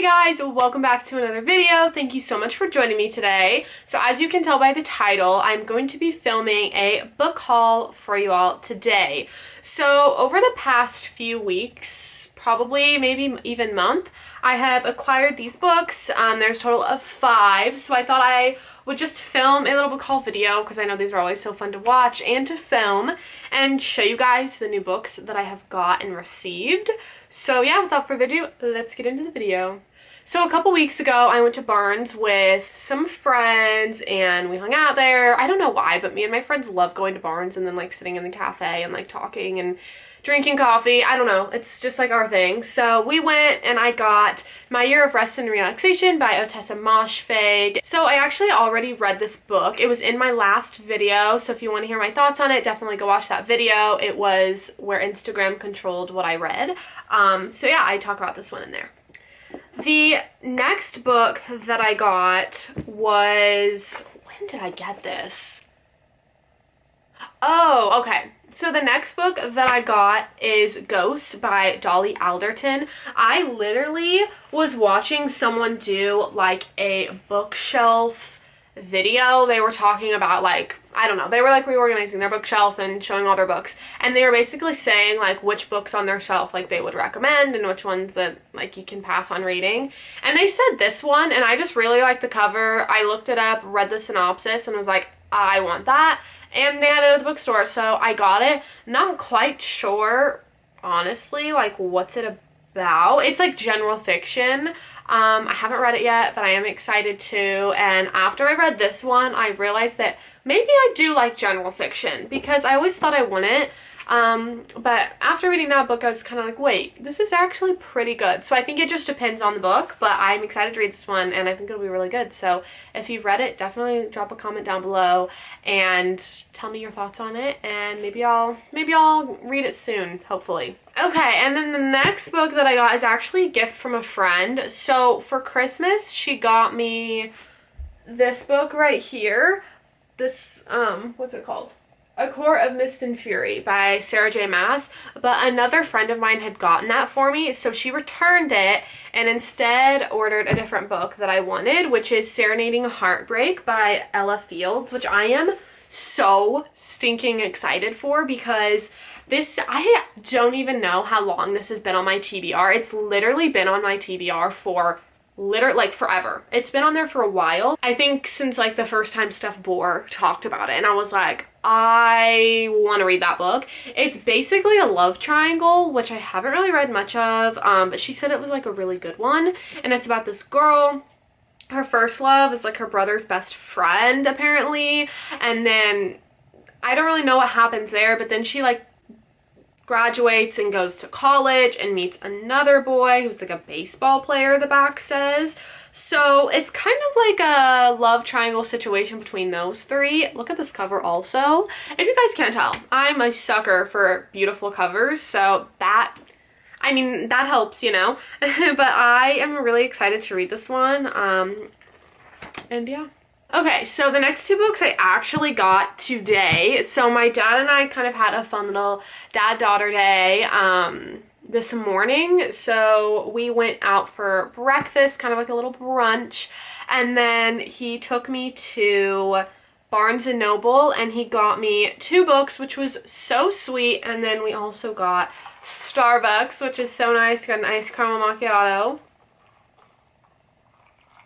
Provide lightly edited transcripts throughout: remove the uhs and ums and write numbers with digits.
guys, welcome back to another video. Thank you so much for joining me today. So as you can tell by the title, I'm going to be filming a book haul for you all today. So over the past few weeks, probably maybe even month, I have acquired these books. There's a total of 5, so I thought I would just film a little book haul video because I know these are always so fun to watch and to film and show you guys the new books that I have got and received. So yeah, without further ado, let's get into the video. So a couple weeks ago, I went to Barnes with some friends and we hung out there. I don't know why, but me and my friends love going to Barnes and then like sitting in the cafe and like talking and drinking coffee. I don't know. It's just like our thing. So we went and I got My Year of Rest and Relaxation by Ottessa Moshfegh. So I actually already read this book. It was in my last video. So if you want to hear my thoughts on it, definitely go watch that video. It was where Instagram controlled what I read. So yeah, I talk about this one in there. The next book that I got was, when did I get this? Oh, okay. So the next book that I got is Ghosts by Dolly Alderton. I literally was watching someone do like a bookshelf video. They were talking about like, I don't know, they were like reorganizing their bookshelf and showing all their books. And they were basically saying like which books on their shelf like they would recommend and which ones that like you can pass on reading. And they said this one and I just really liked the cover. I looked it up, read the synopsis and was like, I want that. And they had it at the bookstore, so I got it. Not quite sure, honestly, like, what's it about. It's, like, general fiction. I haven't read it yet, but I am excited to. And after I read this one, I realized that maybe I do like general fiction, because I always thought I wouldn't. But after reading that book, I was kind of like, wait, this is actually pretty good. So I think it just depends on the book, but I'm excited to read this one, and I think it'll be really good. So if you've read it, definitely drop a comment down below and tell me your thoughts on it, and maybe I'll read it soon, hopefully. Okay, and then the next book that I got is actually a gift from a friend. So for Christmas, she got me this book right here. This, what's it called? A Court of Mist and Fury by Sarah J. Maas, but another friend of mine had gotten that for me, so she returned it and instead ordered a different book that I wanted, which is Serenading a Heartbreak by Ella Fields, which I am so stinking excited for because this, I don't even know how long this has been on my TBR. It's literally been on my TBR for like forever. It's been on there for a while. I think since like the first time Steph Bohr talked about it, and I was like, I want to read that book. It's basically a love triangle, which I haven't really read much of, but she said it was like a really good one, and it's about this girl. Her first love is like her brother's best friend apparently, and then I don't really know what happens there, but then she like graduates and goes to college and meets another boy who's like a baseball player, the back says. So it's kind of like a love triangle situation between those three. Look at this cover also. If you guys can't tell, I'm a sucker for beautiful covers, so that, I mean, that helps, you know. But I am really excited to read this one, and yeah. Okay, so the next 2 books I actually got today. So my dad and I kind of had a fun little dad-daughter day this morning. So we went out for breakfast, kind of like a little brunch, and then he took me to Barnes & Noble and he got me 2 books, which was so sweet. And then we also got Starbucks, which is so nice. Got an iced caramel macchiato.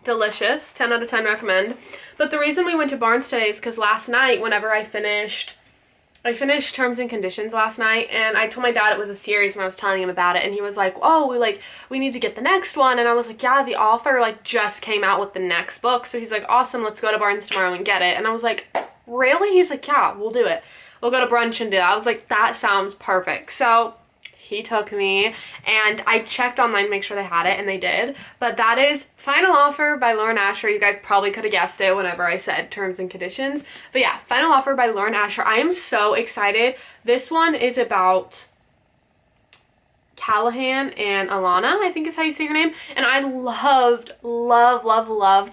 Delicious. 10 out of 10 recommend. But the reason we went to Barnes today is because last night, whenever I finished Terms and Conditions last night, and I told my dad it was a series when I was telling him about it, and he was like, oh, we need to get the next one, and I was like, yeah, the author like just came out with the next book, so he's like, awesome, let's go to Barnes tomorrow and get it, and I was like, really? He's like, yeah, we'll do it. We'll go to brunch and do that. I was like, that sounds perfect. So he took me, and I checked online to make sure they had it, and they did. But that is Final Offer by Lauren Asher. You guys probably could have guessed it whenever I said Terms and Conditions. But yeah, Final Offer by Lauren Asher. I am so excited. This one is about Callahan and Alana, I think is how you say her name. And I loved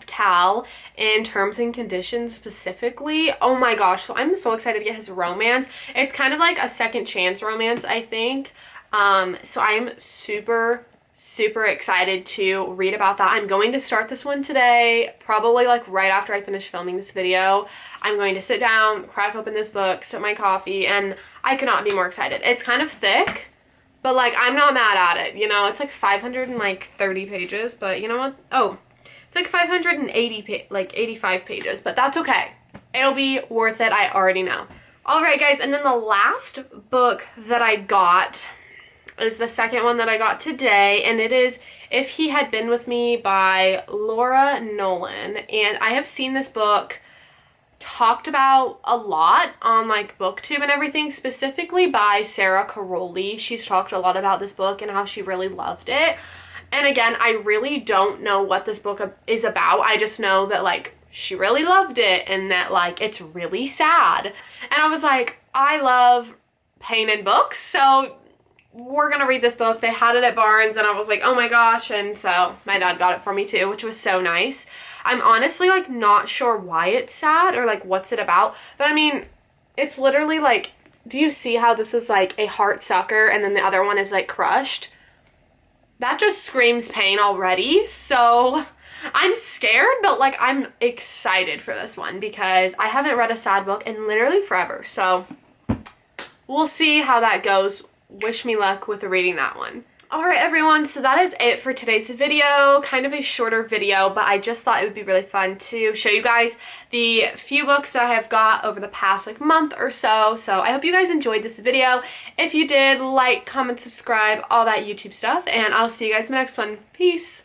Cal in Terms and Conditions specifically. Oh my gosh, so I'm so excited to get his romance. It's kind of like a second chance romance, I think. So I'm super super excited to read about that. I'm going to start this one today, probably like right after I finish filming this video. I'm going to sit down, crack open this book, sip my coffee, and I could not be more excited. It's kind of thick, but like I'm not mad at it, you know. It's like 530 pages, but you know what? Oh, it's like 85 pages, but that's okay. It'll be worth it, I already know. All right, guys, and then the last book that I got is the second one that I got today, and it is If He Had Been With Me by Laura Nolan. And I have seen this book talked about a lot on like BookTube and everything, specifically by Sarah Caroli. She's talked a lot about this book and how she really loved it. And again, I really don't know what this book is about. I just know that like she really loved it and that like it's really sad. And I was like, I love pain in books, so we're gonna read this book. They had it at Barnes and I was like, oh my gosh. And so my dad got it for me too, which was so nice. I'm honestly like not sure why it's sad or like what's it about, but I mean, it's literally like, do you see how this is like a heart sucker and then the other one is like crushed? That just screams pain already. So I'm scared, but like I'm excited for this one because I haven't read a sad book in literally forever. So we'll see how that goes. Wish me luck with reading that one. Alright everyone, so that is it for today's video. Kind of a shorter video, but I just thought it would be really fun to show you guys the few books that I have got over the past like month or so. So I hope you guys enjoyed this video. If you did, like, comment, subscribe, all that YouTube stuff, and I'll see you guys in the next one. Peace!